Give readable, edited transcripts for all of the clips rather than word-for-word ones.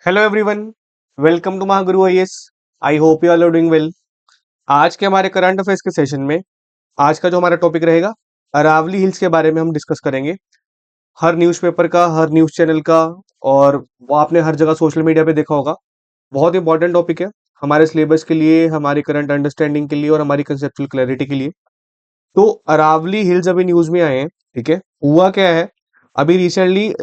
Hello everyone, welcome to Mahaguru IAS. I hope you are doing well. आज के हमारे current affairs के session में आज का जो हमारा टॉपिक रहेगा, अरावली हिल्स के बारे में हम डिस्कस करेंगे। हर न्यूज़पेपर का, हर न्यूज़ चैनल का, और वो आपने हर जगह सोशल मीडिया पे देखा होगा। बहुत इंपॉर्टेंट टॉपिक है हमारे सिलेबस के लिए, हमारी करंट अंडरस्टैंडिंग के लिए और हमारी कंसेप्चुअल क्लैरिटी के लिए। तो अरावली हिल्स अभी न्यूज़ में आए हैं, ठीक है। हुआ क्या है, अभी रिसेंटली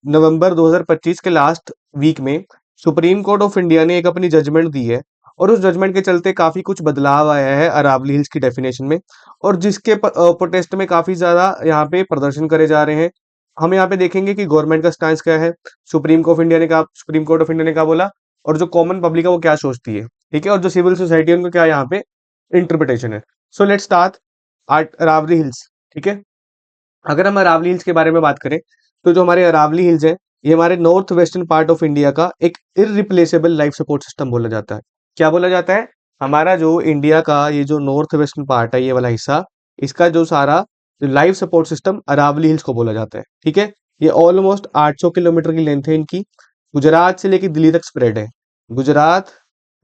नवंबर 2025 के लास्ट वीक में सुप्रीम कोर्ट ऑफ इंडिया ने एक अपनी जजमेंट दी है, और उस जजमेंट के चलते काफी कुछ बदलाव आया है अरावली हिल्स की डेफिनेशन में, और जिसके प्रोटेस्ट में काफी ज्यादा यहाँ पे प्रदर्शन करे जा रहे हैं। हम यहाँ पे देखेंगे कि गवर्नमेंट का स्टैंड क्या है, सुप्रीम कोर्ट ऑफ इंडिया ने क्या बोला, और जो कॉमन पब्लिक है वो क्या सोचती है, ठीक है, और जो सिविल सोसाइटी है उनको क्या यहाँ पे इंटरप्रिटेशन है। So let's start Aravalli hills, ठीक है। अगर हम अरावली हिल्स के बारे में बात करें, तो जो हमारे अरावली हिल्स है, ये हमारे north western part of India का एक इररिप्लेसेबल लाइफ सपोर्ट सिस्टम बोला जाता है। क्या बोला जाता है? हमारा जो इंडिया का ये जो नॉर्थ वेस्टर्न पार्ट है, ये वाला हिस्सा, इसका जो सारा life support system Aravalli hills को बोला जाता है, ठीक है। ये ऑलमोस्ट 800 किलोमीटर की लेंथ है इनकी। गुजरात से लेकर दिल्ली तक स्प्रेड है। गुजरात,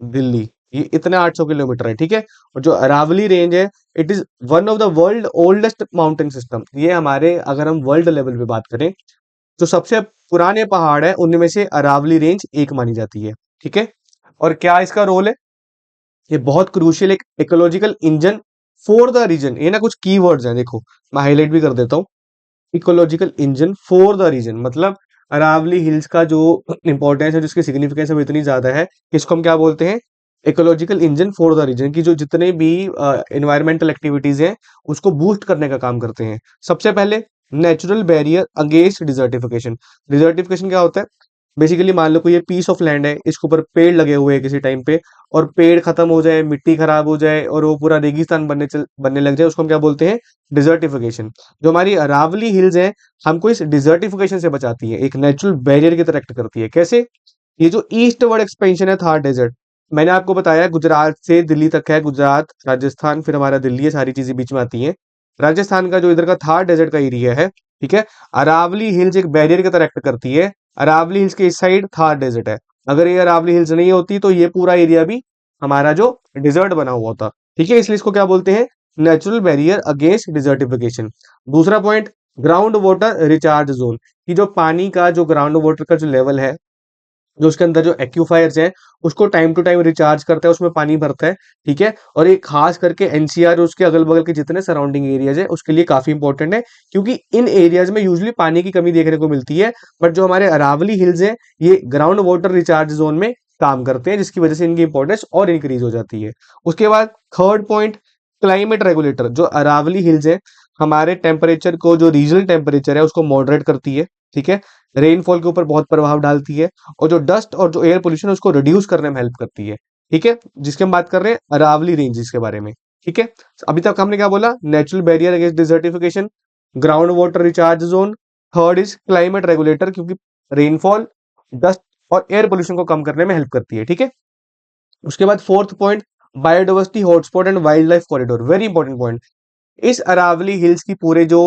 दिल्ली, ये इतने 800 किलोमीटर है, ठीक है। और जो अरावली रेंज है, it is one of the world oldest mountain system. ये हमारे, अगर हम वर्ल्ड लेवल पे बात करें, तो सबसे पुराने पहाड़ है उनमें से अरावली रेंज एक मानी जाती है, ठीक है। और क्या इसका रोल है? ये बहुत क्रूशियल एक ecological engine for the region. ये ना कुछ कीवर्ड्स हैं, देखो मैं हाईलाइट भी कर देता हूँ। Ecological engine for the region मतलब अरावली हिल्स का जो इंपॉर्टेंस है, जिसकी सिग्निफिकेंस है, इतनी ज्यादा है, इसको हम क्या बोलते हैं? Ecological engine for the region की जो जितने भी एनवायरमेंटल एक्टिविटीज हैं, उसको बूस्ट करने का काम करते हैं। सबसे पहले natural barrier against desertification. Desertification क्या होता है? बेसिकली मान लो कोई ये पीस ऑफ लैंड है, इसके ऊपर पेड़ लगे हुए हैं किसी टाइम पे, और पेड़ खत्म हो जाए, मिट्टी खराब हो जाए और वो पूरा रेगिस्तान बनने लग जाए, उसको हम क्या बोलते हैं? डिजर्टिफिकेशन। जो हमारी अरावली हिल्स है, हमको इस डिजर्टिफिकेशन से बचाती है, एक नेचुरल बैरियर की तरह एक्ट करती है। कैसे? ये जो ईस्ट वर्ड एक्सपेंशन है थार डेजर्ट, मैंने आपको बताया गुजरात से दिल्ली तक है, गुजरात, राजस्थान, फिर हमारा दिल्ली, है, सारी चीजें बीच में आती हैं। राजस्थान का जो इधर का थार डेजर्ट का एरिया है, ठीक है, अरावली हिल्स एक बैरियर की तरह एक्ट करती है। अरावली हिल्स के इस साइड थार डेजर्ट है। अगर ये अरावली हिल्स नहीं होती तो ये पूरा एरिया भी हमारा जो डिजर्ट बना हुआ होता, ठीक है। इसलिए इसको क्या बोलते हैं? Natural barrier against desertification. दूसरा point, ground water recharge zone, की जो पानी का, जो ग्राउंड वाटर का जो लेवल है, जो उसके अंदर जो एक्यूफायर्स हैं, उसको टाइम टू टाइम रिचार्ज करता है, उसमें पानी भरता है, ठीक है। और ये खास करके एनसीआर, उसके अगल बगल के जितने सराउंडिंग एरियाज है, उसके लिए काफी इंपॉर्टेंट है, क्योंकि इन एरियाज में यूजुअली पानी की कमी देखने को मिलती है। बट जो हमारे अरावली हिल्स है, ये ग्राउंड वाटर रिचार्ज जोन में काम करते हैं, जिसकी वजह से इनकी इंपॉर्टेंस और इंक्रीज हो जाती है। उसके बाद थर्ड पॉइंट, क्लाइमेट रेगुलेटर। जो अरावली हिल्स है, हमारे टेम्परेचर को, जो रीजनल टेम्परेचर है, उसको मॉडरेट करती है, ठीक है। रेनफॉल के ऊपर बहुत प्रभाव डालती है, और जो डस्ट और जो एयर पोल्यूशन है, उसको रिड्यूस करने में हेल्प करती है, ठीक है। जिसके हम बात कर रहे हैं अरावली रेंजेस के बारे में, ठीक है। अभी तक हमने क्या बोला? Natural barrier against desertification, ground water recharge zone, third is climate regulator, क्योंकि रेनफॉल, डस्ट और एयर पोल्यूशन को कम करने में हेल्प करती है, ठीक है। उसके बाद fourth point, biodiversity hotspot and wild life corridor, very important point. इस अरावली हिल्स की पूरे जो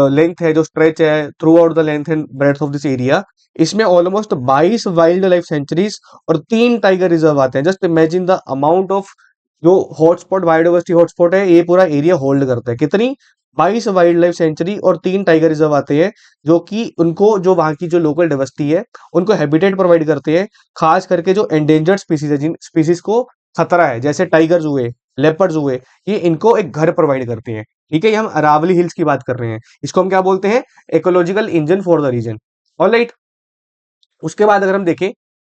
लेंथ है, जो स्ट्रेच है, through out the length and breadth of this area, इसमें ऑलमोस्ट 22 वाइल्ड लाइफ सेंचुरीज और 3 टाइगर रिजर्व आते हैं। Just imagine the amount of जो हॉटस्पॉट, बायोडाइवर्सिटी हॉटस्पॉट है, ये पूरा एरिया होल्ड करता है। कितनी? 22 वाइल्ड लाइफ सेंचुरी और 3 टाइगर रिजर्व आते हैं, जो कि उनको, जो वहां की जो लोकल डाइवर्सिटी है, उनको हैबिटेट प्रोवाइड करते हैं। खास करके जो एंडेंजर्ड स्पीसीज है, जिन स्पीसीज को खतरा है, जैसे टाइगर्स हुए, लेपर्ड्स हुए, ये इनको एक घर प्रोवाइड करते हैं, ठीक है। ये हम अरावली हिल्स की बात कर रहे हैं। इसको हम क्या बोलते हैं? Ecological engine for the region. Alright. उसके बाद अगर हम देखें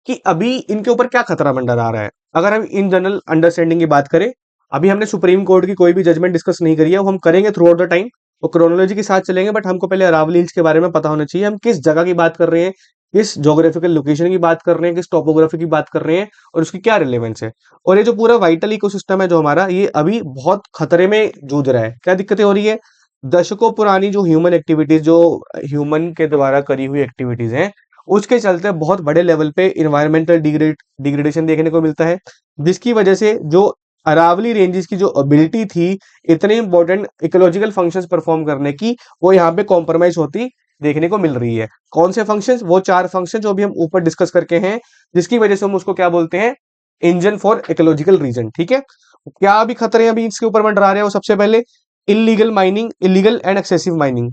कि अभी इनके ऊपर क्या खतरा मंडरा रहा है, अगर हम इन जनरल अंडरस्टैंडिंग की बात करें, अभी हमने सुप्रीम कोर्ट की कोई भी जजमेंट डिस्कस नहीं करी है, वो हम करेंगे थ्रू आउट द टाइम, वो क्रोनोलॉजी के साथ चलेंगे। बट हमको पहले अरावली हिल्स के बारे में पता होना चाहिए, हम किस जगह की बात कर रहे हैं, किस जोग्राफिकल लोकेशन की बात कर रहे हैं, किस टोपोग्राफी की बात कर रहे हैं, और उसकी क्या रिलेवेंस है। और ये जो पूरा वाइटल इकोसिस्टम है जो हमारा, ये अभी बहुत खतरे में जूझ रहा है। क्या दिक्कतें हो रही है? दशकों पुरानी जो ह्यूमन एक्टिविटीज, जो ह्यूमन के द्वारा करी हुई एक्टिविटीज हैं, उसके चलते बहुत बड़े लेवल पे इन्वायरमेंटल डिग्रेडेशन देखने को मिलता है, जिसकी वजह से जो अरावली रेंजेस की जो एबिलिटी थी इतने इंपॉर्टेंट इकोलॉजिकल फंक्शंस परफॉर्म करने की, वो यहाँ पे कॉम्प्रोमाइज होती देखने को मिल रही है। कौन से फंक्शंस? वो 4 फंक्शन जो अभी हम ऊपर डिस्कस करके हैं, जिसकी वजह से हम उसको क्या बोलते हैं? Engine for ecological region. ठीक है, क्या अभी खतरे अभी इसके ऊपर मंडरा रहे हैं? वो सबसे पहले illegal mining, illegal and excessive mining.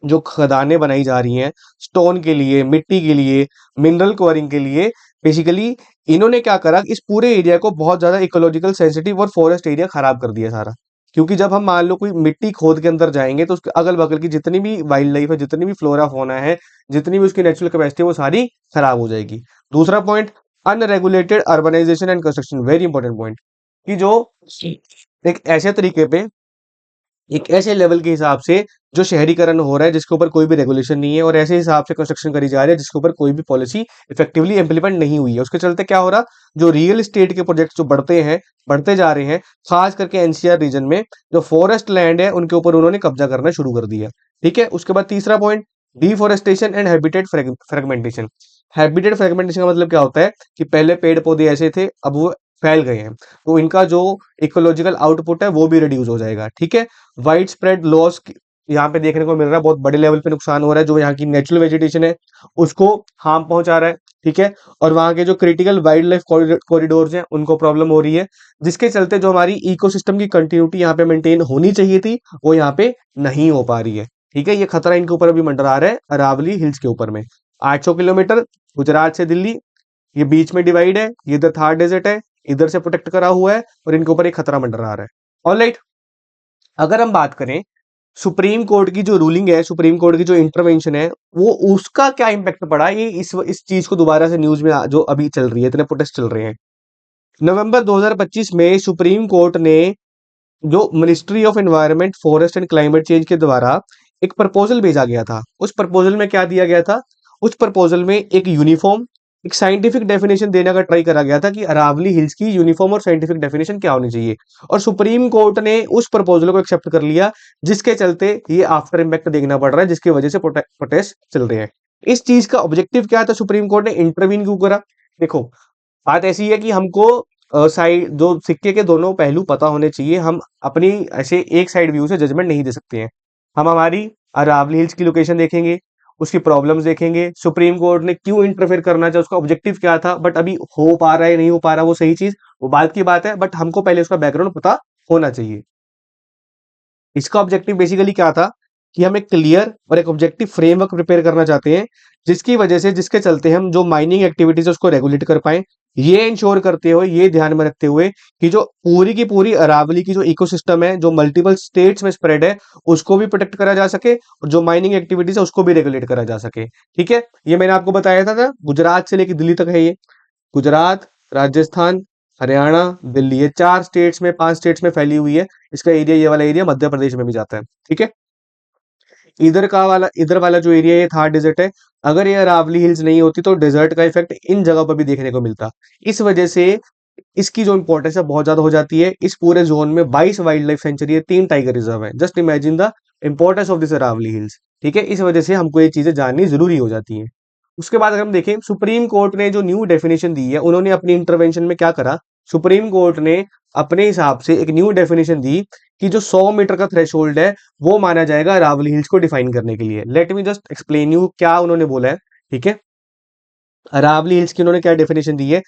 जो खदानें बनाई जा रही हैं स्टोन के लिए, मिट्टी के लिए, मिनरल क्वरिंग के लिए, बेसिकली इन्होंने क्या करा, इस पूरे एरिया को बहुत ज्यादा इकोलॉजिकल सेंसिटिव और फॉरेस्ट एरिया खराब कर दिया सारा। क्योंकि जब हम मान लो कोई मिट्टी खोद के अंदर जाएंगे तो उसके अगल बगल की जितनी भी वाइल्ड लाइफ है, जितनी भी फ्लोरा फोना है, जितनी भी उसकी नेचुरल कैपेसिटी, वो सारी खराब हो जाएगी। दूसरा point, unregulated urbanisation and construction, very important point, कि जो एक ऐसे तरीके पे, एक ऐसे लेवल के हिसाब से जो शहरीकरण हो रहा है जिसके ऊपर कोई भी रेगुलेशन नहीं है, और ऐसे हिसाब से कंस्ट्रक्शन करी जा रही है जिसके ऊपर कोई भी पॉलिसी इफेक्टिवली इंप्लीमेंट नहीं हुई है, उसके चलते क्या हो रहा, जो रियल एस्टेट के प्रोजेक्ट जो बढ़ते जा रहे हैं, खास करके एनसीआर रीजन में जो फॉरेस्ट लैंड है उनके ऊपर उन्होंने कब्जा करना शुरू कर दिया। ठीक है, उसके बाद तीसरा point, deforestation and habitat fragmentation. Habitat fragmentation का मतलब क्या होता है कि पहले पेड़ पौधे ऐसे थे, अब वो फैल गए हैं, तो इनका जो इकोलॉजिकल आउटपुट है वो भी रिड्यूस हो जाएगा। ठीक है, वाइड स्प्रेड लॉस यहाँ पे देखने को मिल रहा है, बहुत बड़े लेवल पे नुकसान हो रहा है, जो यहाँ की नेचुरल वेजिटेशन है उसको हार्म पहुंचा रहा है। ठीक है, और वहाँ के जो क्रिटिकल वाइल्ड लाइफ कॉरिडोर्स हैं उनको प्रॉब्लम हो रही है, जिसके चलते जो हमारी इकोसिस्टम की कंटिन्यूटी यहाँ पे मेंटेन होनी चाहिए थी वो यहाँ पे नहीं हो पा रही है। ठीक है, ये खतरा इनके ऊपर अभी मंडरा रहा है अरावली हिल्स के ऊपर में। 800 किलोमीटर गुजरात से दिल्ली, ये बीच में डिवाइड है, ये इधर थार डेजर्ट है, इधर से प्रोटेक्ट करा हुआ है, और इनके ऊपर एक खतरा मंडरा रहा है। ऑलराइट, अगर हम बात करें सुप्रीम कोर्ट की जो रूलिंग है, सुप्रीम कोर्ट की जो इंटरवेंशन है, वो उसका क्या इम्पैक्ट पड़ा, ये इस चीज को दोबारा से न्यूज में जो अभी चल रही है, इतने प्रोटेस्ट चल रहे हैं। नवंबर 2025 में सुप्रीम कोर्ट ने जो ministry of environment, forest and climate change के द्वारा एक प्रपोजल भेजा गया था। उस प्रपोजल में क्या दिया गया था? उस प्रपोजल में एक यूनिफॉर्म, एक साइंटिफिक डेफिनेशन देने का ट्राई करा गया था कि अरावली हिल्स की यूनिफॉर्म और साइंटिफिक डेफिनेशन क्या होनी चाहिए, और सुप्रीम कोर्ट ने उस प्रपोजल को एक्सेप्ट कर लिया, जिसके चलते ये आफ्टर इम्पैक्ट देखना पड़ रहा है, जिसकी वजह से प्रोटेस्ट चल रहे हैं। इस चीज का ऑब्जेक्टिव क्या था? सुप्रीम कोर्ट ने इंटरवीन क्यों करा? देखो, बात ऐसी है कि हमको साइड, जो सिक्के के दोनों पहलू पता होने चाहिए, हम अपनी ऐसे एक साइड व्यू से जजमेंट नहीं दे सकते हैं। हम हमारी अरावली हिल्स की लोकेशन देखेंगे, उसकी प्रॉब्लम्स देखेंगे, सुप्रीम कोर्ट ने क्यों इंटरफेयर करना चाहा, उसका ऑब्जेक्टिव क्या था, बट अभी हो पा रहा है नहीं हो पा रहा वो सही चीज, वो बात की बात है, बट हमको पहले उसका बैकग्राउंड पता होना चाहिए। इसका ऑब्जेक्टिव बेसिकली क्या था कि हम एक क्लियर और एक ऑब्जेक्टिव फ्रेमवर्क प्रिपेयर करना चाहते हैं, जिसकी वजह से, जिसके चलते हम जो माइनिंग एक्टिविटीज है उसको रेगुलेट कर पाए, ये इंश्योर करते हुए, ये ध्यान में रखते हुए कि जो पूरी की पूरी अरावली की जो इकोसिस्टम है, जो मल्टीपल स्टेट्स में स्प्रेड है, उसको भी प्रोटेक्ट करा जा सके, और जो माइनिंग एक्टिविटीज है उसको भी रेगुलेट करा जा सके। ठीक है, ये मैंने आपको बताया था गुजरात से लेकर दिल्ली तक है ये। गुजरात, राजस्थान, हरियाणा, दिल्ली, ये 4 स्टेट्स में, 5 स्टेट्स में फैली हुई है। इसका एरिया, ये वाला एरिया मध्य प्रदेश में भी जाता है। ठीक है, इधर वाला जो एरिया है थार डेजर्ट है। अगर ये अरावली हिल्स नहीं होती तो डेजर्ट का इफेक्ट इन जगह पर भी देखने को मिलता। इस वजह से इसकी जो इंपॉर्टेंस है बहुत ज्यादा हो जाती है। इस पूरे जोन में 22 वाइल्ड लाइफ सेंचुरी है, 3 टाइगर रिजर्व है। Just imagine the importance of this Aravalli hills. ठीक है, इस वजह से हमको ये चीजें जाननी जरूरी हो जाती है। उसके बाद अगर हम देखें, सुप्रीम कोर्ट ने जो न्यू डेफिनेशन दी है, उन्होंने अपनी इंटरवेंशन में क्या करा, सुप्रीम कोर्ट ने अपने हिसाब से एक न्यू डेफिनेशन दी कि जो 100 मीटर का थ्रेशोल्ड है वो माना जाएगा अरावली हिल्स को डिफाइन करने के लिए। Let me just explain you क्या उन्होंने बोला है। ठीक है, अरावली हिल्स की उन्होंने क्या डेफिनेशन दी है,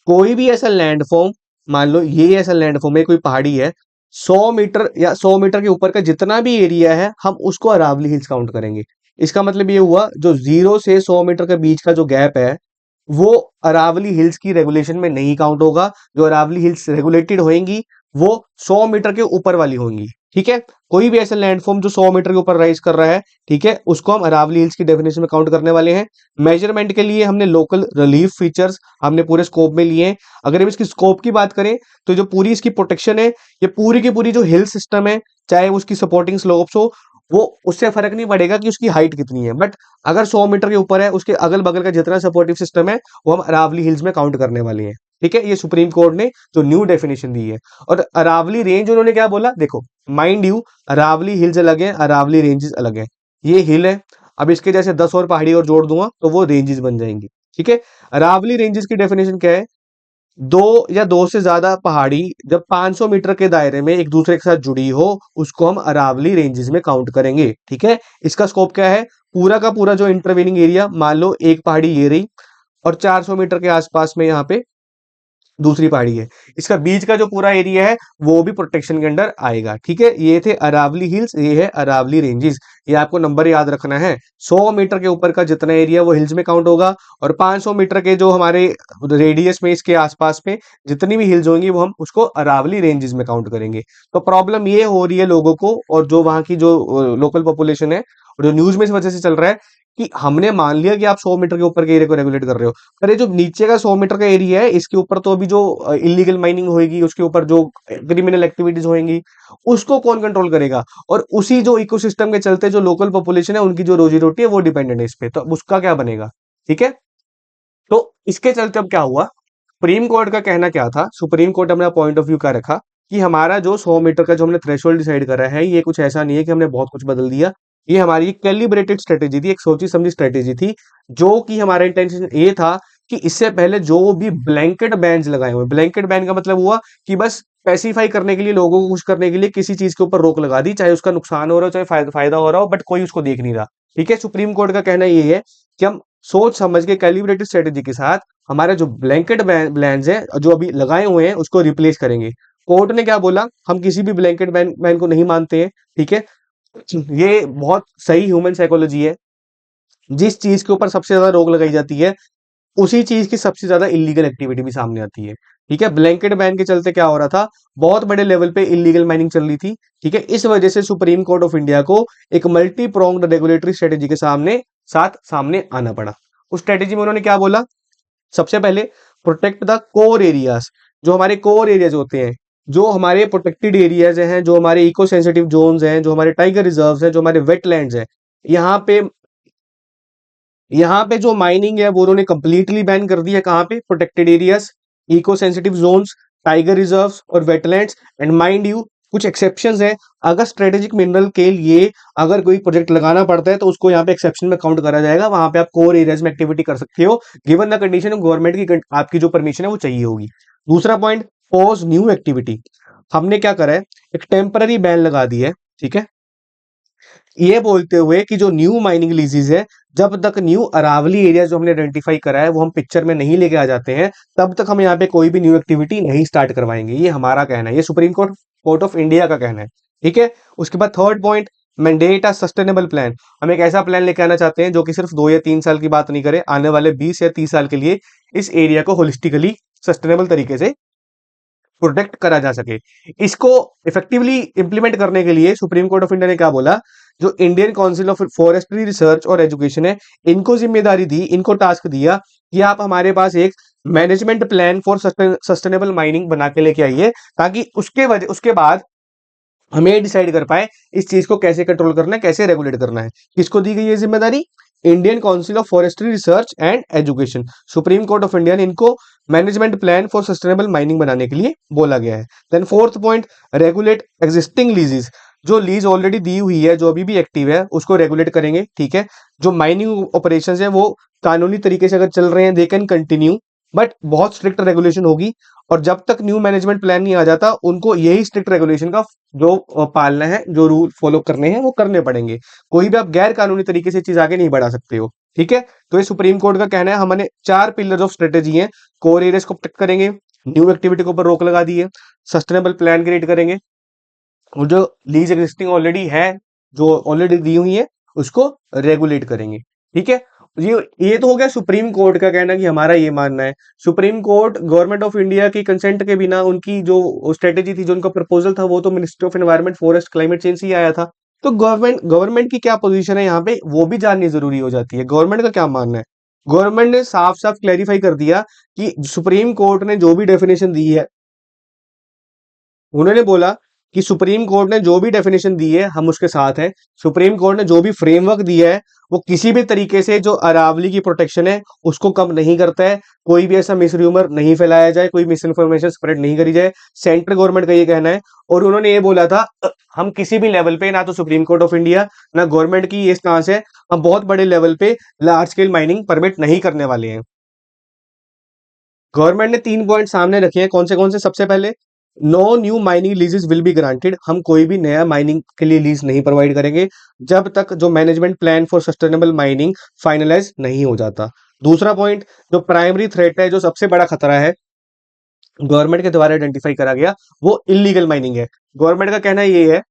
कोई भी ऐसा लैंडफॉर्म, मान लो ये ऐसा लैंडफॉर्म है, कोई पहाड़ी है, 100 मीटर या 100 मीटर के ऊपर का जितना भी एरिया है, हम उसको अरावली हिल्स काउंट करेंगे। इसका मतलब ये हुआ, जो 0 से 100 मीटर के बीच का जो गैप है, वो अरावली हिल्स की रेगुलेशन में नहीं काउंट होगा। जो अरावली हिल्स रेगुलेटेड होंगी वो 100 मीटर के ऊपर वाली होंगी। ठीक है, कोई भी ऐसा लैंडफॉर्म जो 100 मीटर के ऊपर राइज कर रहा है, ठीक है, उसको हम अरावली हिल्स की डेफिनेशन में काउंट करने वाले हैं। मेजरमेंट के लिए हमने लोकल रिलीफ फीचर्स हमने पूरे स्कोप में लिए हैं। अगर हम इसकी स्कोप की बात करें तो जो पूरी इसकी प्रोटेक्शन है, ये पूरी की पूरी जो हिल सिस्टम है, चाहे उसकी सपोर्टिंग स्लोप्स हो, वो उससे फर्क नहीं पड़ेगा कि उसकी हाइट कितनी है, बट अगर 100 मीटर के ऊपर है, उसके अगल बगल का जितना सपोर्टिव सिस्टम है वो हम अरावली हिल्स में काउंट करने वाले हैं। ठीक है, ये सुप्रीम कोर्ट ने जो न्यू डेफिनेशन दी है। और अरावली रेंज उन्होंने क्या बोला, देखो माइंड यू, अरावली हिल्स अलग है, अरावली रेंजेस अलग है। ये हिल है, अब इसके जैसे 10 और पहाड़ी और जोड़ दूंगा तो वो रेंजेस बन जाएंगी। ठीक है, अरावली रेंजेस की डेफिनेशन क्या है, 2 या 2 से ज्यादा पहाड़ी जब 500 मीटर के दायरे में एक दूसरे के साथ जुड़ी हो, उसको हम अरावली रेंजेस में काउंट करेंगे। ठीक है, इसका स्कोप क्या है, पूरा का पूरा जो इंटरवेनिंग एरिया, मान लो एक पहाड़ी ये रही और 400 मीटर के आसपास में यहाँ पे दूसरी पहाड़ी है, इसका बीच का जो पूरा एरिया है वो भी प्रोटेक्शन के अंडर आएगा। ठीक है, ये थे अरावली हिल्स, ये है अरावली रेंजेस। ये आपको नंबर याद रखना है, 100 मीटर के ऊपर का जितना एरिया वो हिल्स में काउंट होगा, और 500 मीटर के जो हमारे रेडियस में इसके आसपास में जितनी भी हिल्स होंगी वो हम उसको अरावली रेंजेस में काउंट करेंगे। तो प्रॉब्लम ये हो रही है लोगों को, और जो वहाँ की जो लोकल पॉपुलेशन है, और जो न्यूज में इस वजह से चल रहा है कि हमने मान लिया कि आप 100 मीटर के ऊपर के एरिया को रेगुलेट कर रहे हो, पर ये जो नीचे का 100 मीटर का एरिया है इसके ऊपर तो अभी जो इलीगल माइनिंग होगी, उसके ऊपर जो क्रिमिनल एक्टिविटीज होंगी, उसको कौन कंट्रोल करेगा? और उसी जो इकोसिस्टम के चलते जो लोकल पॉपुलेशन है उनकी जो रोजी रोटी है वो डिपेंडेंट है इस पे, तो उसका क्या बनेगा? ठीक है, तो इसके चलते अब क्या हुआ, सुप्रीम कोर्ट का कहना क्या था, सुप्रीम कोर्ट ने अपना पॉइंट ऑफ व्यू क्या रखा कि हमारा जो 100 मीटर का जो हमने थ्रेशोल्ड डिसाइड करा है, ये कुछ ऐसा नहीं है कि हमने बहुत कुछ बदल दिया। ये हमारी कैलिब्रेटेड स्ट्रेटेजी थी, एक सोची समझी स्ट्रेटेजी थी, जो कि हमारा इंटेंशन ये था कि इससे पहले जो भी ब्लैंकेट बैन्स लगाए हुए, ब्लैंकेट बैन का मतलब हुआ कि बस स्पेसिफाई करने के लिए, लोगों को खुश करने के लिए किसी चीज के ऊपर रोक लगा दी, चाहे उसका नुकसान हो रहा हो चाहे फायदा हो रहा हो, बट कोई उसको देख नहीं रहा। ठीक है, सुप्रीम कोर्ट का कहना ये है कि हम सोच समझ के कैलिब्रेटेड स्ट्रेटेजी के साथ हमारे जो ब्लैंकेट बैन्स हैं जो अभी लगाए हुए हैं उसको रिप्लेस करेंगे। कोर्ट ने क्या बोला, हम किसी भी ब्लैंकेट बैन को नहीं मानते हैं। ठीक है, ये बहुत सही ह्यूमन साइकोलॉजी है, जिस चीज के ऊपर सबसे ज्यादा रोक लगाई जाती है उसी चीज की सबसे ज्यादा इलीगल एक्टिविटी भी सामने आती है। ठीक है, ब्लैंकेट बैन के चलते क्या हो रहा था, बहुत बड़े लेवल पे इलीगल माइनिंग चल रही थी। ठीक है, इस वजह से सुप्रीम कोर्ट ऑफ इंडिया को एक मल्टी प्रोंग्ड रेगुलेटरी स्ट्रेटेजी के सामने आना पड़ा। उस स्ट्रेटेजी में उन्होंने क्या बोला, सबसे पहले प्रोटेक्ट द कोर एरियाज, जो हमारे कोर एरियाज होते हैं, जो हमारे प्रोटेक्टेड एरियाज हैं, जो हमारे इको सेंसिटिव जोन्स हैं, जो हमारे टाइगर रिजर्व्स हैं, जो हमारे वेटलैंड्स हैं, यहाँ पे यहाँ पे जो माइनिंग है वो उन्होंने कंप्लीटली बैन कर दी है। कहाँ पे? Protected areas, eco sensitive zones, tiger reserves और वेटलैंड्स। एंड माइंड यू, कुछ एक्सेप्शंस हैं, अगर स्ट्रेटेजिक मिनरल के लिए अगर कोई प्रोजेक्ट लगाना पड़ता है तो उसको यहाँ पे एक्सेप्शन में काउंट करा जाएगा, वहां पे आप कोर एरियाज में एक्टिविटी कर सकते हो, गिवन द कंडीशन गवर्नमेंट की आपकी जो परमिशन है वो चाहिए होगी। दूसरा पॉइंट, पोज न्यू एक्टिविटी, हमने क्या करा है, एक टेम्पररी बैन लगा दी है। ठीक है, ये बोलते हुए कि जो न्यू माइनिंग लीजेस है, जब तक न्यू अरावली एरिया जो हमने आइडेंटिफाई करा है वो हम पिक्चर में नहीं लेके आ जाते हैं, तब तक हम यहाँ पे कोई भी न्यू एक्टिविटी नहीं स्टार्ट करवाएंगे। ये हमारा कहना है, ये सुप्रीम कोर्ट ऑफ इंडिया का कहना है। ठीक है, उसके बाद third point, mandate a sustainable plan, हम एक ऐसा प्लान लेके आना चाहते हैं जो कि सिर्फ 2 या 3 साल की बात नहीं करे, आने वाले 20 या 30 साल के लिए इस एरिया को होलिस्टिकली सस्टेनेबल तरीके से प्रोटेक्ट करा जा सके। इसको इफेक्टिवली इंप्लीमेंट करने के लिए सुप्रीम कोर्ट ऑफ इंडिया ने क्या बोला, जो Indian Council of Forestry research और एजुकेशन है, इनको जिम्मेदारी दी, इनको टास्क दिया कि आप हमारे पास एक management plan for sustainable mining बना के लेके आइए, ताकि उसके बाद हमें डिसाइड कर पाए इस चीज को कैसे कंट्रोल करना है, कैसे रेगुलेट करना है। किसको दी गई है जिम्मेदारी? Indian Council of Forestry Research and Education. Supreme Court of India ने इनको management plan for sustainable mining बनाने के लिए बोला गया है। Then fourth point, regulate existing leases, जो लीज ऑलरेडी दी हुई है, जो अभी भी एक्टिव है, उसको रेगुलेट करेंगे। ठीक है, जो माइनिंग ऑपरेशंस है वो कानूनी तरीके से अगर चल रहे हैं, दे कैन कंटिन्यू, बट बहुत स्ट्रिक्ट रेगुलेशन होगी, और जब तक न्यू मैनेजमेंट प्लान नहीं आ जाता उनको यही स्ट्रिक्ट रेगुलेशन का जो पालना है, जो रूल फॉलो करने हैं वो करने पड़ेंगे। कोई भी आप गैर कानूनी तरीके से चीज आगे नहीं बढ़ा सकते हो। ठीक है, तो ये सुप्रीम कोर्ट का कहना है। हमने 4 पिलर्स ऑफ स्ट्रेटेजी हैं, कोर एरियाज को प्रोटेक्ट करेंगे, न्यू एक्टिविटी के ऊपर रोक लगा दी है, सस्टेनेबल प्लान क्रिएट करेंगे, और जो लीज एग्जिस्टिंग ऑलरेडी है, जो ऑलरेडी दी हुई है, उसको रेगुलेट करेंगे। ठीक है, ये तो हो गया सुप्रीम कोर्ट का कहना कि हमारा ये मानना है। Supreme court government of India की कंसेंट के बिना, उनकी जो स्ट्रेटेजी थी, जो उनका प्रपोजल था, वो तो ministry of environment forest climate change से ही आया था। तो गवर्नमेंट की क्या पोजीशन है यहाँ पे, वो भी जाननी जरूरी हो जाती है। गवर्नमेंट का क्या मानना है? गवर्नमेंट ने साफ साफ क्लैरिफाई कर दिया कि सुप्रीम कोर्ट ने जो भी डेफिनेशन दी है, उन्होंने बोला कि सुप्रीम कोर्ट ने जो भी डेफिनेशन दी है हम उसके साथ हैं। सुप्रीम कोर्ट ने जो भी फ्रेमवर्क दिया है वो किसी भी तरीके से जो अरावली की प्रोटेक्शन है उसको कम नहीं करता है। कोई भी ऐसा मिस र्यूमर नहीं फैलाया जाए, कोई मिस इन्फॉर्मेशन स्प्रेड नहीं करी जाए, सेंट्रल गवर्नमेंट का ये कहना है। और उन्होंने ये बोला था, हम किसी भी लेवल पे, ना तो सुप्रीम कोर्ट ऑफ इंडिया ना गवर्नमेंट की ये स्टांस है, हम बहुत बड़े लेवल पे लार्ज स्केल माइनिंग परमिट नहीं करने वाले हैं। गवर्नमेंट ने 3 पॉइंट सामने रखे हैं, कौन से? सबसे पहले, no new mining leases will be granted, हम कोई भी नया माइनिंग के लिए लीज नहीं प्रोवाइड करेंगे जब तक जो management plan for sustainable mining finalise नहीं हो जाता। दूसरा पॉइंट, जो प्राइमरी थ्रेट है, जो सबसे बड़ा खतरा है गवर्नमेंट के द्वारा आइडेंटिफाई करा गया, वो इलीगल माइनिंग है। गवर्नमेंट का कहना ये है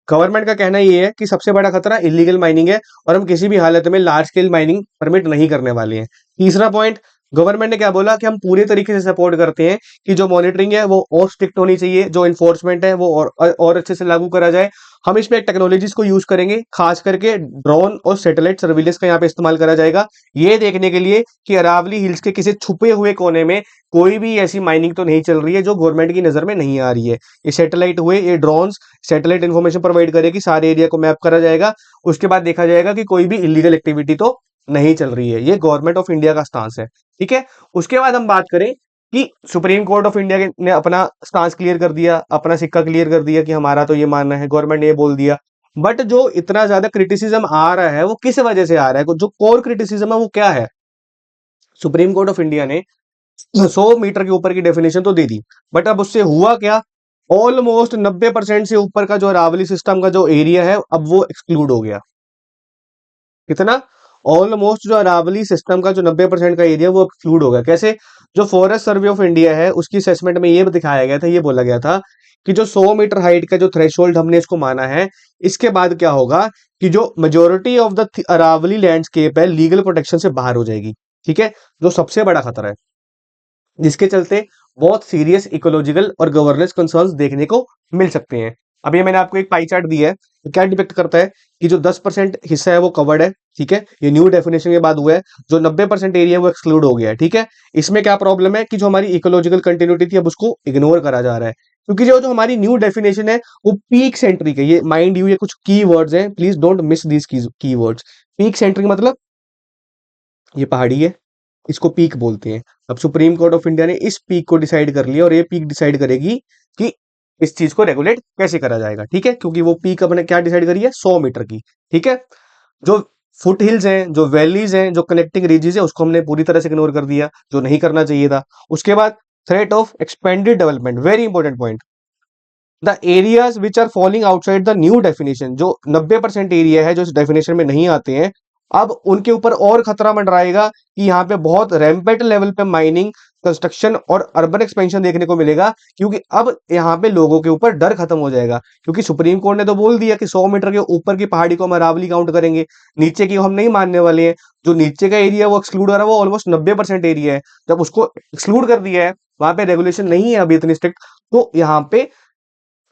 गवर्नमेंट का कहना ये है कि सबसे बड़ा खतरा इलीगल माइनिंग है और हम किसी भी हालत में लार्ज स्केल माइनिंग परमिट नहीं करने वाले हैं। तीसरा पॉइंट, गवर्नमेंट ने क्या बोला कि हम पूरे तरीके से सपोर्ट करते हैं कि जो मॉनिटरिंग है वो और स्ट्रिक्ट होनी चाहिए, जो इन्फोर्समेंट है वो और अच्छे से लागू करा जाए। हम इसमें टेक्नोलॉजीज को यूज करेंगे, खास करके ड्रोन और सैटेलाइट सर्विलेंस का यहाँ पे इस्तेमाल करा जाएगा, ये देखने के लिए कि अरावली हिल्स के किसी छुपे हुए कोने में कोई भी ऐसी माइनिंग तो नहीं चल रही है जो गवर्नमेंट की नजर में नहीं आ रही है। ये सैटेलाइट हुए, ये ड्रोन्स सैटेलाइट इन्फॉर्मेशन प्रोवाइड करेगी, सारे एरिया को मैप करा जाएगा, उसके बाद देखा जाएगा कि कोई भी इलीगल एक्टिविटी तो नहीं चल रही है। ये गवर्नमेंट ऑफ इंडिया का स्टांस है, ठीक है। उसके बाद हम बात करें कि सुप्रीम कोर्ट ऑफ इंडिया ने अपना स्टांस क्लियर कर दिया, अपना सिक्का क्लियर कर दिया कि हमारा तो ये मानना है, गवर्नमेंट ने ये बोल दिया। बट जो इतना ज्यादा क्रिटिसिज्म आ रहा है वो किस वजह से आ रहा है, जो कोर क्रिटिसिज्म है वो क्या है? सुप्रीम कोर्ट ऑफ इंडिया ने 100 मीटर के ऊपर की डेफिनेशन तो दे दी, बट अब उससे हुआ क्या? ऑलमोस्ट 90% से ऊपर का जो अरावली सिस्टम का जो एरिया है अब वो एक्सक्लूड हो गया। कितना? ऑलमोस्ट जो अरावली सिस्टम का जो 90% का एरिया वो एक्सक्लूड हो गया। कैसे? जो फॉरेस्ट सर्वे ऑफ इंडिया है उसकी असेसमेंट में ये दिखाया गया था, ये बोला गया था कि जो 100 मीटर हाइट का जो थ्रेशोल्ड हमने इसको माना है, इसके बाद क्या होगा कि जो majority of the Aravalli landscape है लीगल प्रोटेक्शन से बाहर हो जाएगी, ठीक है, जो सबसे बड़ा खतरा है, जिसके चलते बहुत सीरियस इकोलॉजिकल और गवर्नेंस कंसर्न्स देखने को मिल सकते हैं। अभी मैंने आपको एक पाई चार्ट दिया है, तो क्या डिपेक्ट करता है कि जो 10% हिस्सा है वो कवर्ड है, ठीक है, ये न्यू डेफिनेशन के बाद हुआ है। जो 90% एरिया है वो एक्सक्लूड हो गया है, ठीक है। इसमें क्या प्रॉब्लम है कि जो हमारी इकोलॉजिकल कंटिन्यूटी थी अब उसको इग्नोर करा जा रहा है, क्योंकि जो जो हमारी न्यू डेफिनेशन है वो पीक सेंट्रिक है। ये माइंड यू, ये कुछ की वर्ड्स हैं, प्लीज डोंट मिस दीज की वर्ड्स। पीक सेंट्रिक मतलब ये पहाड़ी है, इसको पीक बोलते हैं। अब सुप्रीम कोर्ट ऑफ इंडिया ने इस पीक को डिसाइड कर लिया और ये पीक डिसाइड करेगी कि इस चीज को रेगुलेट कैसे करा जाएगा, ठीक है, क्योंकि वो पीक अपने क्या डिसाइड करी है, 100 मीटर की, ठीक है। जो फुट हिल्स हैं, जो वैलीज हैं, जो कनेक्टिंग रीजेस है, उसको हमने पूरी तरह से इग्नोर कर दिया, जो नहीं करना चाहिए था। उसके बाद threat of expanded development, very important point, the areas which are falling outside the new definition, जो 90% एरिया है जो इस डेफिनेशन में नहीं आते हैं, अब उनके ऊपर और खतरा मंडराएगा कि यहाँ पे बहुत रैम्पेंट लेवल पे माइनिंग, कंस्ट्रक्शन और अर्बन एक्सपेंशन देखने को मिलेगा, क्योंकि अब यहाँ पे लोगों के ऊपर डर खत्म हो जाएगा, क्योंकि सुप्रीम कोर्ट ने तो बोल दिया कि 100 मीटर के ऊपर की पहाड़ी को हम अरावली काउंट करेंगे, नीचे की हम नहीं मानने वाले हैं। जो नीचे का एरिया वो एक्सक्लूड हो रहा है, वो ऑलमोस्ट 90% एरिया है, जब उसको एक्सक्लूड कर दिया है, वहां पे रेगुलेशन नहीं है अभी इतनी स्ट्रिक्ट, तो यहाँ पे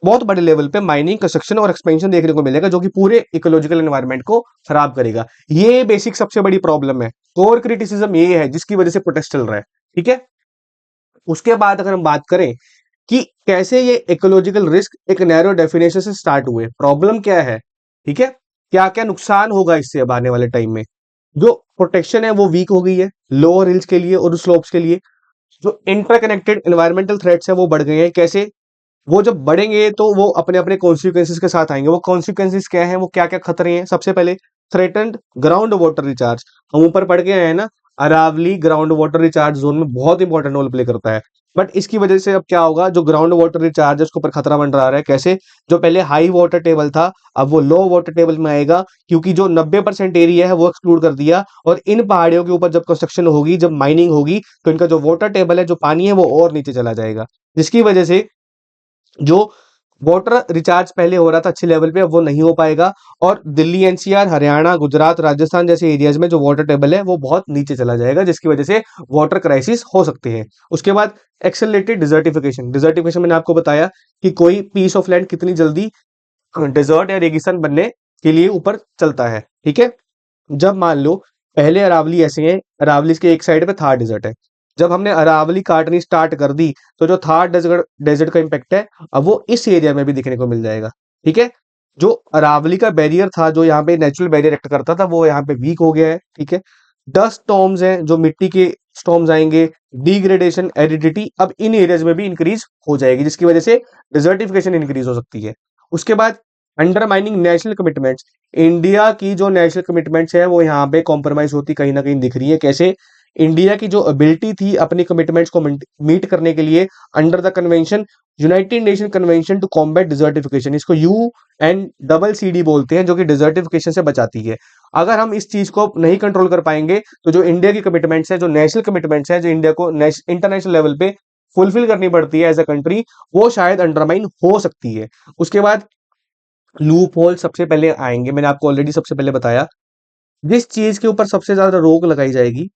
बहुत बड़े लेवल पे माइनिंग, कंस्ट्रक्शन और एक्सपेंशन देखने को मिलेगा, जो कि पूरे इकोलॉजिकल एनवायरनमेंट को खराब करेगा। ये बेसिक सबसे बड़ी प्रॉब्लम है, कोर क्रिटिसिज्म ये है जिसकी वजह से प्रोटेस्ट चल रहा है, ठीक है। उसके बाद अगर हम बात करें कि कैसे ये इकोलॉजिकल रिस्क एक नैरो डेफिनेशन से स्टार्ट हुए, प्रॉब्लम क्या है, ठीक है, क्या क्या नुकसान होगा इससे अब आने वाले टाइम में। जो प्रोटेक्शन है वो वीक हो गई है लोअर हिल्स के लिए और स्लोप्स के लिए। जो इंटरकनेक्टेड एनवायरमेंटल थ्रेट्स है वो बढ़ गए हैं। कैसे? वो जब बढ़ेंगे तो वो अपने अपने कॉन्सिक्वेंसेस के साथ आएंगे। वो कॉन्सिक्वेंसेस क्या है, वो क्या क्या खतरे हैं? सबसे पहले थ्रेटन्ड ग्राउंड वाटर रिचार्ज, हम ऊपर पढ़ के आए हैं ना, Aravalli ground water recharge zone में बहुत इंपॉर्टेंट रोल प्ले करता है। बट इसकी वजह से अब क्या होगा, जो ग्राउंड वाटर रिचार्ज है उसके ऊपर खतरा मंडरा रहा है। कैसे? जो पहले हाई वाटर टेबल था अब वो लो वाटर टेबल में आएगा, क्योंकि जो 90% एरिया है वो एक्सक्लूड कर दिया, और इन पहाड़ियों के ऊपर जब कंस्ट्रक्शन होगी, जब माइनिंग होगी, तो इनका जो वाटर टेबल है, जो पानी है, वो और नीचे चला जाएगा, जिसकी वजह से जो वाटर रिचार्ज पहले हो रहा था अच्छे लेवल पे, अब वो नहीं हो पाएगा। और दिल्ली एनसीआर, हरियाणा, गुजरात, राजस्थान जैसे एरियाज में जो वाटर टेबल है वो बहुत नीचे चला जाएगा, जिसकी वजह से वाटर क्राइसिस हो सकते हैं। उसके बाद एक्सेलरेटेड डिजर्टिफिकेशन, डिजर्टिफिकेशन मैंने आपको बताया कि कोई पीस ऑफ लैंड कितनी जल्दी डेजर्ट या रेगिस्तान बनने के लिए ऊपर चलता है, ठीक है। जब मान लो पहले अरावली ऐसे है, अरावली के एक साइड पे थार डेजर्ट है, जब हमने अरावली काटनी स्टार्ट कर दी तो जो थार डेजर्ट डेजर्ट का इम्पैक्ट है अब वो इस एरिया में भी दिखने को मिल जाएगा, ठीक है। जो अरावली का बैरियर था, जो यहाँ पे नेचुरल बैरियर एक्ट करता था, वो यहाँ पे वीक हो गया है, ठीक है। डस्ट स्टॉर्म्स हैं, जो मिट्टी के स्टॉर्म्स आएंगे, डिग्रेडेशन, एरिडिटी अब इन एरियाज में भी इंक्रीज हो जाएगी, जिसकी वजह से डिजर्टिफिकेशन इंक्रीज हो सकती है। उसके बाद अंडरमाइनिंग नेशनल कमिटमेंट्स, इंडिया की जो नेशनल कमिटमेंट्स है वो यहाँ पे कॉम्प्रोमाइज होती कहीं ना कहीं दिख रही है। कैसे? इंडिया की जो एबिलिटी थी अपनी कमिटमेंट्स को मीट करने के लिए under the convention, United Nation convention to combat desertification, इसको UNCCD बोलते हैं, जो कि डिजर्टिफिकेशन से बचाती है। अगर हम इस चीज को नहीं कंट्रोल कर पाएंगे तो जो इंडिया की कमिटमेंट्स है, जो नेशनल कमिटमेंट्स है, जो इंडिया को इंटरनेशनल लेवल पे फुलफिल करनी पड़ती है एज अ कंट्री, वो शायद अंडरमाइन हो सकती है। उसके बाद लूप होल सबसे पहले आएंगे। मैंने आपको ऑलरेडी सबसे पहले बताया, जिस चीज के ऊपर सबसे ज्यादा रोक लगाई जाएगी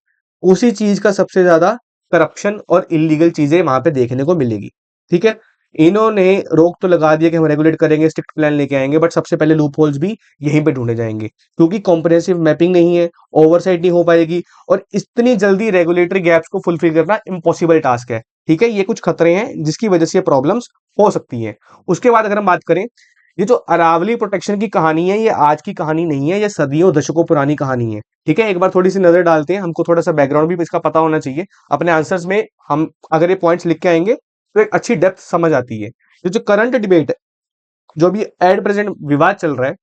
उसी चीज का सबसे ज्यादा करप्शन और इलीगल चीजें वहां पे देखने को मिलेगी। ठीक है, इन्होंने रोक तो लगा दिया कि हम रेगुलेट करेंगे, स्ट्रिक्ट प्लान लेके आएंगे, बट सबसे पहले लूप होल्स भी यहीं पे ढूंढे जाएंगे, क्योंकि कॉम्प्रिहेंसिव मैपिंग नहीं है, ओवरसाइट नहीं हो पाएगी, और इतनी जल्दी रेगुलेटरी गैप्स को फुलफिल करना इम्पॉसिबल टास्क है। ठीक है, ये कुछ खतरे हैं जिसकी वजह से ये प्रॉब्लम्स हो सकती हैं। उसके बाद अगर हम बात करें, ये जो अरावली प्रोटेक्शन की कहानी है, ये आज की कहानी नहीं है, ये सदियों दशकों पुरानी कहानी है। ठीक है, एक बार थोड़ी सी नजर डालते हैं, हमको थोड़ा सा बैकग्राउंड भी इसका पता होना चाहिए। अपने आंसर्स में हम अगर ये पॉइंट्स लिख के आएंगे तो एक अच्छी डेप्थ समझ आती है। ये जो करंट डिबेट है, जो अभी एट प्रेजेंट विवाद चल रहा है,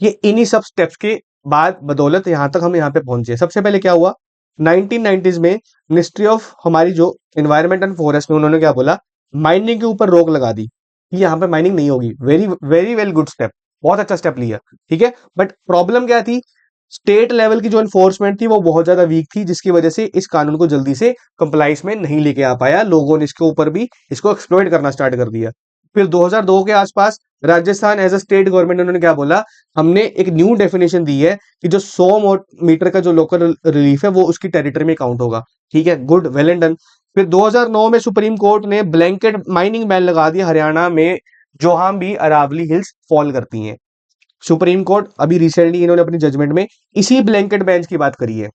ये इन्हीं सब स्टेप्स के बाद बदौलत यहां तक हम यहाँ पे पहुंचे। सबसे पहले क्या हुआ, 1990s में मिनिस्ट्री ऑफ हमारी जो एनवायरमेंट एंड फॉरेस्ट में उन्होंने क्या बोला, माइनिंग के ऊपर रोक लगा दी कि यहाँ पे माइनिंग नहीं होगी। Very very well good step, बहुत अच्छा स्टेप लिया। ठीक है, बट प्रॉब्लम क्या थी, स्टेट लेवल की जो एनफोर्समेंट थी वो बहुत ज्यादा वीक थी, जिसकी वजह से इस कानून को जल्दी से कंप्लाइंस में नहीं लेके आ पाया। लोगों ने इसके ऊपर भी इसको एक्सप्लॉइट करना स्टार्ट कर दिया। फिर 2002 के आसपास Rajasthan as a state government, उन्होंने क्या बोला, हमने एक न्यू डेफिनेशन दी है कि जो 100 मीटर का जो लोकल रिलीफ है वो उसकी टेरिटरी में काउंट होगा। ठीक है, गुड, वेल एंड डन। फिर 2009 में सुप्रीम कोर्ट ने ब्लैंकेट माइनिंग बैन लगा दिया हरियाणा में, जहां भी अरावली हिल्स फॉल करती हैं। सुप्रीम कोर्ट अभी रिसेंटली इन्होंने अपनी जजमेंट में इसी ब्लैंकेट बेंच की बात करी है।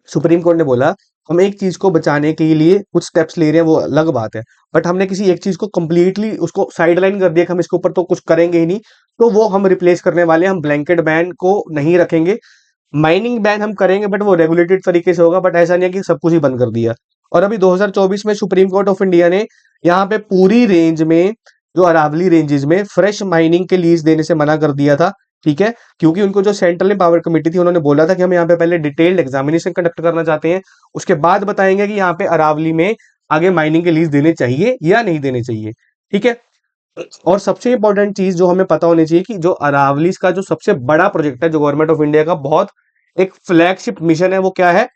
सुप्रीम कोर्ट ने बोला, हम एक चीज को बचाने के लिए कुछ स्टेप्स ले रहे हैं, वो अलग बात है, बट हमने किसी एक चीज को कंप्लीटली उसको साइडलाइन कर दिया कि हम इसके ऊपर तो कुछ करेंगे ही नहीं, तो वो हम रिप्लेस करने वाले हैं। हम ब्लैंकेट बैन को नहीं रखेंगे, माइनिंग बैन हम करेंगे, बट वो रेगुलेटेड तरीके से होगा, बट ऐसा नहीं है कि सब कुछ ही बंद कर दिया। और अभी 2024 में सुप्रीम कोर्ट ऑफ इंडिया ने यहाँ पे पूरी रेंज में, जो अरावली रेंजेस में फ्रेश माइनिंग के लीज देने से मना कर दिया था। ठीक है, क्योंकि उनको जो सेंट्रल पावर कमेटी थी, उन्होंने बोला था कि हम यहाँ पे पहले डिटेल्ड एग्जामिनेशन कंडक्ट करना चाहते हैं, उसके बाद बताएंगे कि यहाँ पे अरावली में आगे माइनिंग के लीज देने चाहिए या नहीं देने चाहिए। ठीक है, और सबसे इंपॉर्टेंट चीज जो हमें पता होनी चाहिए कि जो अरावली का जो सबसे बड़ा प्रोजेक्ट है, जो गवर्नमेंट ऑफ इंडिया का बहुत एक फ्लैगशिप मिशन है, वो क्या है,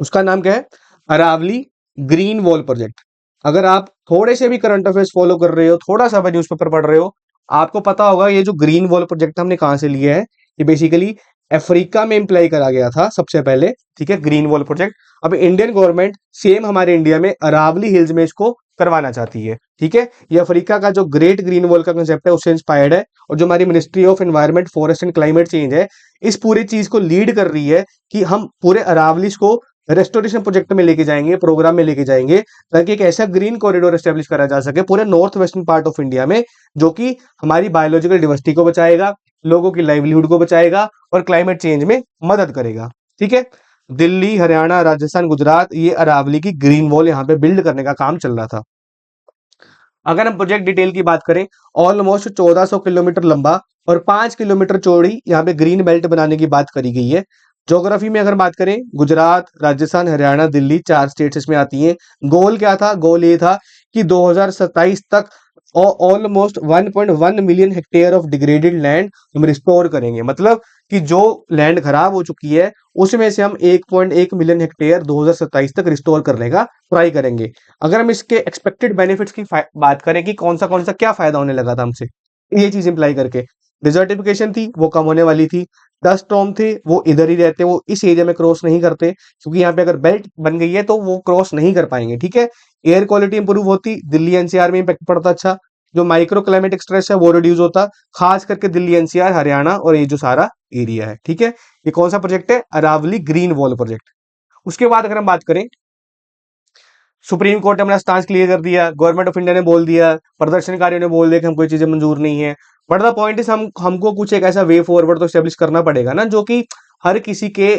उसका नाम क्या है, अरावली ग्रीन वॉल प्रोजेक्ट। अगर आप थोड़े से भी करंट अफेयर्स फॉलो कर रहे हो, थोड़ा सा भी न्यूज़पेपर पढ़ रहे हो, आपको पता होगा ये जो ग्रीन वॉल प्रोजेक्ट हमने कहां से लिया है। ये बेसिकली अफ्रीका में इम्प्लाई करा गया था सबसे पहले। ठीक है, ग्रीन वॉल प्रोजेक्ट अब इंडियन गवर्नमेंट सेम हमारे इंडिया में अरावली हिल्स में इसको करवाना चाहती है। ठीक है, ये अफ्रीका का जो ग्रेट ग्रीन वॉल का कंसेप्ट है उससे इंस्पायर्ड है, और जो हमारी ministry of environment forest and climate change है, इस पूरी चीज को लीड कर रही है कि हम पूरे अरावलीज को रेस्टोरेशन प्रोजेक्ट में लेके जाएंगे, प्रोग्राम में लेके जाएंगे, ताकि एक ऐसा ग्रीन कॉरिडोर एस्टेब्लिश करा जा सके पूरे north western part of India में, जो कि हमारी बायोलॉजिकल डिवर्सिटी को बचाएगा, लोगों की लाइवलीहुड को बचाएगा और क्लाइमेट चेंज में मदद करेगा। ठीक है, दिल्ली, हरियाणा, राजस्थान, गुजरात, ये अरावली की ग्रीन वॉल यहाँ पे बिल्ड करने का काम चल रहा था। अगर हम प्रोजेक्ट डिटेल की बात करें, ऑलमोस्ट 1400 किलोमीटर लंबा और 5 किलोमीटर चौड़ी यहाँ पे ग्रीन बेल्ट बनाने की बात करी गई है। ज्योग्राफी में अगर बात करें, गुजरात, राजस्थान, हरियाणा, दिल्ली, 4 स्टेट्स इसमें आती हैं। गोल क्या था, गोल ये था कि 2027 तक almost 1.1 million hectare of degraded land हम रिस्टोर करेंगे। मतलब कि जो लैंड खराब हो चुकी है उसमें से हम 1.1 मिलियन हेक्टेयर 2027 तक रिस्टोर करने का ट्राई करेंगे। अगर हम इसके एक्सपेक्टेड बेनिफिट्स की बात करें कि कौन सा क्या फायदा होने लगा था हमसे, ये चीज इंप्लाई करके, डिजर्टिफिकेशन थी वो कम होने वाली थी, डस्ट स्टॉर्म थे वो इधर ही रहते, वो इस एरिया में क्रॉस नहीं करते, क्योंकि यहाँ पे अगर बेल्ट बन गई है तो वो क्रॉस नहीं कर पाएंगे। ठीक है, एयर क्वालिटी इंप्रूव होती, दिल्ली एनसीआर में इंपैक्ट पड़ता, अच्छा जो माइक्रो क्लाइमेटिक स्ट्रेस है वो रिड्यूस होता, खास करके दिल्ली एनसीआर, हरियाणा और ये जो सारा एरिया है। ठीक है, ये कौन सा प्रोजेक्ट है, अरावली ग्रीन वॉल प्रोजेक्ट। उसके बाद अगर हम बात करें, सुप्रीम कोर्ट ने अपना स्टांस क्लियर कर दिया, गवर्नमेंट ऑफ इंडिया ने बोल दिया, प्रदर्शनकारियों ने बोल दिया कि हमको ये चीजें मंजूर नहीं है, बट द पॉइंट इज हमको कुछ एक ऐसा वे फॉरवर्ड तो स्टेब्लिश करना पड़ेगा ना, जो कि हर किसी के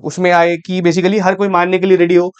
उसमें आए, कि बेसिकली हर कोई मानने के लिए रेडी हो।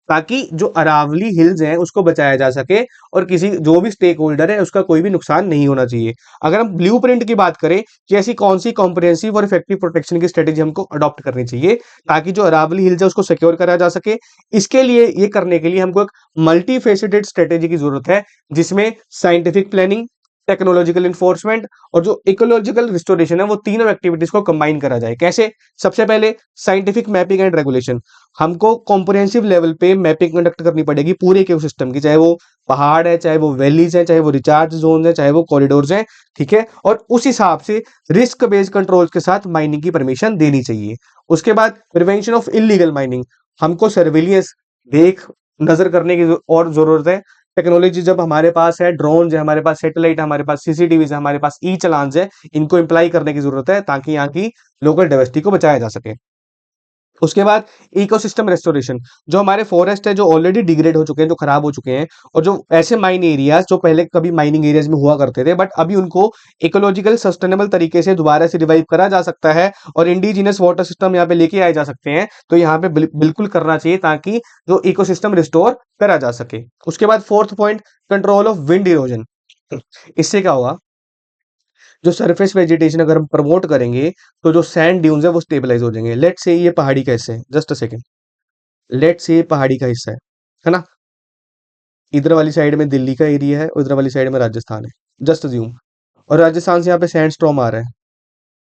ताकि जो अरावली हिल्स हैं उसको बचाया जा सके और किसी जो भी स्टेक होल्डर है उसका कोई भी नुकसान नहीं होना चाहिए। अगर हम ब्लूप्रिंट की बात करें कि ऐसी कौन सी कॉम्प्रिहेंसिव और इफेक्टिव प्रोटेक्शन की स्ट्रेटेजी हमको अडॉप्ट करनी चाहिए ताकि जो अरावली हिल्स है उसको सिक्योर करा जा सके। इसके लिए ये करने के लिए हमको एक मल्टी फेसिटेड स्ट्रेटेजी की जरूरत है, जिसमें साइंटिफिक प्लानिंग, टेक्नोलॉजिकल इन्फोर्समेंट और जो इकोलॉजिकल रिस्टोरेशन है वो तीनों एक्टिविटीज को कंबाइन करा जाए। कैसे? सबसे पहले साइंटिफिक मैपिंग एंड रेगुलेशन। हमको कॉम्प्रिहेंसिव लेवल पे मैपिंग कंडक्ट करनी पड़ेगी पूरे इकोसिस्टम की, चाहे वो पहाड़ है, चाहे वो वैलीज है, चाहे वो रिचार्ज जोन है, चाहे वो कॉरिडोर्स हैं। ठीक है, और उस हिसाब से रिस्क बेस्ड कंट्रोल्स के साथ माइनिंग की परमिशन देनी चाहिए। उसके बाद प्रिवेंशन ऑफ इलीगल माइनिंग। हमको सर्विलियंस देख नजर करने की और जरूरत है। टेक्नोलॉजी जब हमारे पास है, ड्रोन है हमारे पास, सैटेलाइट है हमारे पास, सीसीटीवी है हमारे पास, ई चालान है, इनको इम्प्लाई करने की जरूरत है ताकि यहाँ की लोकल डाइवर्सिटी को बचाया जा सके। उसके बाद इकोसिस्टम रेस्टोरेशन। जो हमारे फॉरेस्ट है जो ऑलरेडी डिग्रेड हो चुके हैं, जो खराब हो चुके हैं, और जो ऐसे माइन एरियाज जो पहले कभी माइनिंग एरियाज में हुआ करते थे बट अभी उनको इकोलॉजिकल सस्टेनेबल तरीके से दोबारा से रिवाइव करा जा सकता है और इंडिजिनस वाटर सिस्टम यहाँ पे लेके आए जा सकते हैं, तो यहाँ पे बिल्कुल करना चाहिए ताकि जो इकोसिस्टम रिस्टोर करा जा सके। उसके बाद fourth point, control of wind erosion. इससे क्या होगा, जो सरफेस वेजिटेशन अगर हम प्रमोट करेंगे तो जो सैंड ड्यून्स है वो स्टेबलाइज हो जाएंगे। लेट से ये पहाड़ी का हिस्सा है, जस्ट अ सेकंड, लेट से ये पहाड़ी का हिस्सा है ना, इधर वाली साइड में दिल्ली का एरिया है, उधर वाली साइड में राजस्थान है, जस्ट अज्यूम, और राजस्थान से यहाँ पे सैंड स्टॉर्म आ रहा है।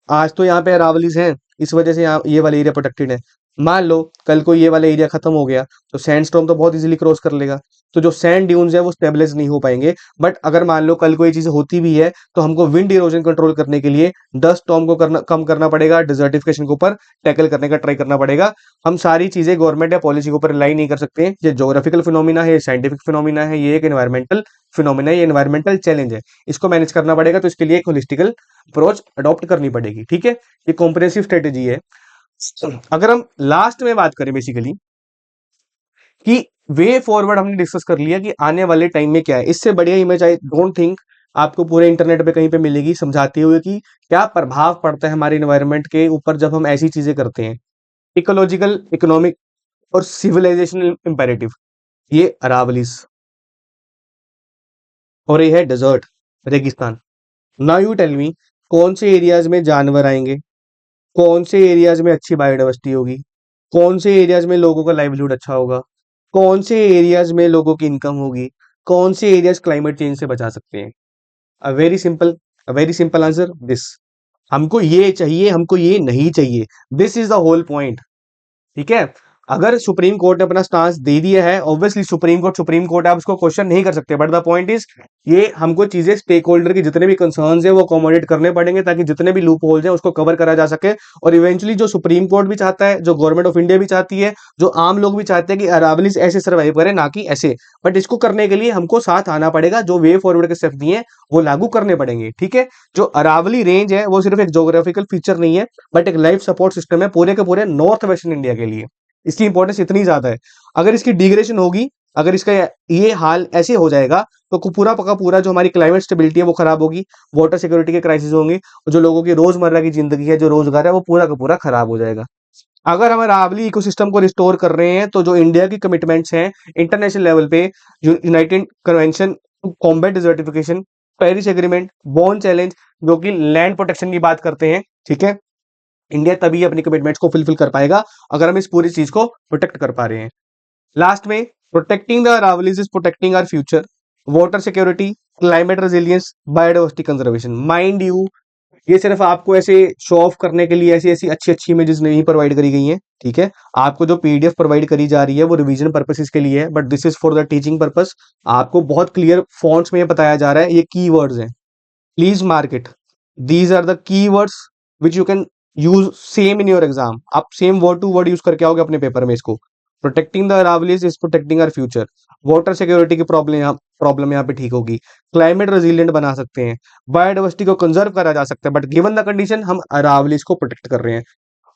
आज तो यहाँ पे अरावलीज हैं, इस वजह से यहाँ ये वाला एरिया प्रोटेक्टेड है। मान लो कल को ये वाला एरिया खत्म हो गया तो सैंड स्टॉर्म तो बहुत इजीली क्रॉस कर लेगा, तो जो सैंड ड्यून्स है वो स्टेबलाइज नहीं हो पाएंगे। बट अगर मान लो कल को ये चीज होती भी है तो हमको विंड इरोजन कंट्रोल करने के लिए डस्ट स्टॉर्म को कम करना पड़ेगा, डिजर्टिफिकेशन के ऊपर टैकल करने का ट्राई करना पड़ेगा। हम सारी चीजें गवर्नमेंट या पॉलिसी के ऊपर रिलाई नहीं कर सकते हैं। ये ज्योग्राफिकल फिनोमिना है, साइंटिफिक फिनोमिना है, ये एक एनवायरमेंटल फिनोमिना है, ये एनवायरमेंटल चैलेंज है, इसको मैनेज करना पड़ेगा। तो इसके लिए एक होलिस्टिकल अप्रोच अडॉप्ट करनी पड़ेगी। ठीक है, ये कॉम्प्रिहेंसिव स्ट्रेटेजी है। अगर हम लास्ट में बात करें बेसिकली कि वे फॉरवर्ड हमने डिस्कस कर लिया कि आने वाले टाइम में क्या है, इससे बढ़िया इमेज आई डोंट थिंक आपको पूरे इंटरनेट पे कहीं पे मिलेगी समझाते हुए कि क्या प्रभाव पड़ता है हमारे इन्वायरमेंट के ऊपर जब हम ऐसी चीजें करते हैं। इकोलॉजिकल, इकोनॉमिक और सिविलाइजेशनल इंपेरेटिव, ये अरावलीज, और ये है डेजर्ट, रेगिस्तान। नाउ यू टेल मी, कौन से एरियाज में जानवर आएंगे, कौन से एरियाज में अच्छी बायोडाइवर्सिटी होगी, कौन से एरियाज में लोगों का लाइवलीहुड अच्छा होगा, कौन से एरियाज में लोगों की इनकम होगी, कौन से एरियाज क्लाइमेट चेंज से बचा सकते हैं। A very simple, a very simple answer this. हमको ये चाहिए, हमको ये नहीं चाहिए, this is the whole point. ठीक है, अगर सुप्रीम कोर्ट ने अपना स्टांस दे दिया है, ऑब्वियसली सुप्रीम कोर्ट आप उसको क्वेश्चन नहीं कर सकते, बट द पॉइंट इज ये हमको चीजें स्टेक होल्डर की जितने भी कंसर्न्स है वो अकोमोडेट करने पड़ेंगे ताकि जितने भी लूप होल्स हैं उसको कवर करा जा सके। और इवेंचुअली जो सुप्रीम कोर्ट भी चाहता है, जो गवर्नमेंट ऑफ इंडिया भी चाहती है, जो आम लोग भी चाहते हैं कि अरावलीज ऐसे सर्वाइव करें ना कि ऐसे, बट इसको करने के लिए हमको साथ आना पड़ेगा, जो वे फॉरवर्ड के स्टेप दिए हैं वो लागू करने पड़ेंगे। ठीक है, जो अरावली रेंज है वो सिर्फ एक जोग्राफिकल फीचर नहीं है बट एक लाइफ सपोर्ट सिस्टम है पूरे के पूरे नॉर्थ वेस्टर्न इंडिया के लिए। इसकी इंपॉर्टेंस इतनी ज्यादा है, अगर इसकी डिग्रेडेशन होगी, अगर इसका ये हाल ऐसे हो जाएगा तो पूरा पका पूरा जो हमारी क्लाइमेट स्टेबिलिटी है वो खराब होगी, वाटर सिक्योरिटी के क्राइसिस होंगे, और जो लोगों की रोजमर्रा की जिंदगी है, जो रोजगार है, वो पूरा का पूरा खराब हो जाएगा। अगर हम अरावली इकोसिस्टम को रिस्टोर कर रहे हैं तो जो इंडिया की कमिटमेंट्स हैं इंटरनेशनल लेवल पे, united convention to combat desertification, Paris agreement, Bonn challenge, जो कि लैंड प्रोटेक्शन की बात करते हैं, ठीक है, इंडिया तभी अपनी कमिटमेंट्स को फुलफिल कर पाएगा अगर हम इस पूरी चीज को प्रोटेक्ट कर पा रहे हैं। लास्ट में, protecting the Aravallis is protecting our future, water security, climate resilience, biodiversity conservation. Mind you, ये सिर्फ आपको ऐसे शो ऑफ करने के लिए ऐसी ऐसी अच्छी अच्छी इमेजेस नहीं प्रोवाइड करी गई हैं। ठीक है, आपको जो पीडीएफ प्रोवाइड करी जा रही है वो रिवीजन पर्पसेस के लिए है, but this is for the teaching purpose. आपको बहुत क्लियर फॉन्ट्स में ये बताया जा रहा है, ये कीवर्ड्स हैं, please mark it, these are the keywords which you can use same in your exam. आप same word to word use करके आओगे अपने पेपर में इसको। Protecting the Aravallis is protecting our future, water security की प्रॉब्लम यहाँ पे ठीक होगी, क्लाइमेट रेजिलिएंट बना सकते हैं, बायोडाइवर्सिटी को कंजर्व करा जा सकता है, बट गिवन द कंडीशन हम अरावलीज को प्रोटेक्ट कर रहे हैं।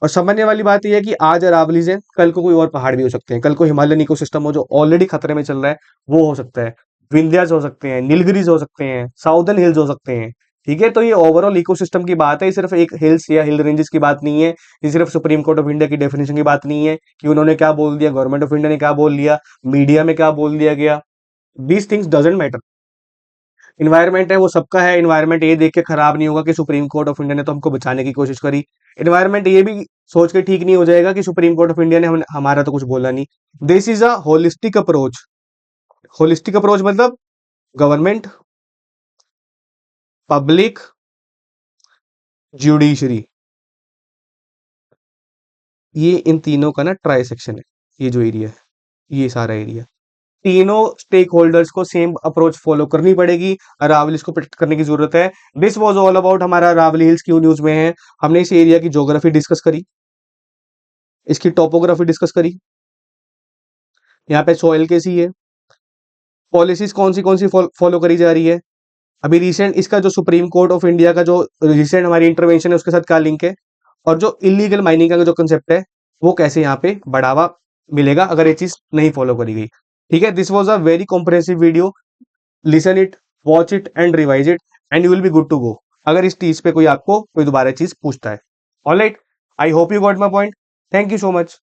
और समझने वाली बात यह है कि आज अरावलीज है, कल को कोई और पहाड़ भी हो सकते हैं, कल को हिमालयन इकोसिस्टम हो जो ऑलरेडी खतरे में चल रहा है वो हो सकता है, विंध्यास हो सकते हैं, नीलगिरीज हो सकते हैं, साउदर्न हिल्स हो सकते हैं। ठीक है, तो ये ओवरऑल इकोसिस्टम की बात है, ये सिर्फ एक हिल्स या हिल रेंजेस की बात नहीं है, ये सिर्फ सुप्रीम कोर्ट ऑफ इंडिया की डेफिनेशन की बात नहीं है कि उन्होंने क्या बोल दिया, गवर्नमेंट ऑफ इंडिया ने क्या बोल दिया, मीडिया में क्या बोल दिया गया। These things doesn't matter. Environment है वो सबका है, इन्वायरमेंट ये देख के खराब नहीं होगा कि सुप्रीम कोर्ट ऑफ इंडिया ने तो हमको बचाने की कोशिश करी। इन्वायरमेंट ये भी सोच के ठीक नहीं हो जाएगा कि सुप्रीम कोर्ट ऑफ इंडिया ने हमारा तो कुछ बोला नहीं। This is a holistic approach. Holistic approach मतलब गवर्नमेंट, पब्लिक, जुडिशरी, ये इन तीनों का ना ट्राई सेक्शन है। ये जो एरिया है, ये सारा एरिया, तीनों स्टेक होल्डर्स को सेम अप्रोच फॉलो करनी पड़ेगी। अरावली को प्रोटेक्ट करने की जरूरत है। दिस वाज ऑल अबाउट हमारा अरावली हिल्स क्यों न्यूज में है। हमने इस एरिया की ज्योग्राफी डिस्कस करी, इसकी टोपोग्राफी डिस्कस करी, यहाँ पे सॉइल कैसी है, पॉलिसीज कौन सी फॉलो करी जा रही है, अभी रिसेंट इसका जो सुप्रीम कोर्ट ऑफ इंडिया का जो रिसेंट हमारी इंटरवेंशन है उसके साथ क्या लिंक है, और जो इलीगल माइनिंग का जो कंसेप्ट है वो कैसे यहाँ पे बढ़ावा मिलेगा अगर ये चीज नहीं फॉलो करी गई। ठीक है, this was a very comprehensive video. Listen it, watch it and revise it and you will be good to go अगर इस चीज पे कोई आपको कोई दोबारा चीज पूछता है। Alright, I hope you got my point. Thank you so much.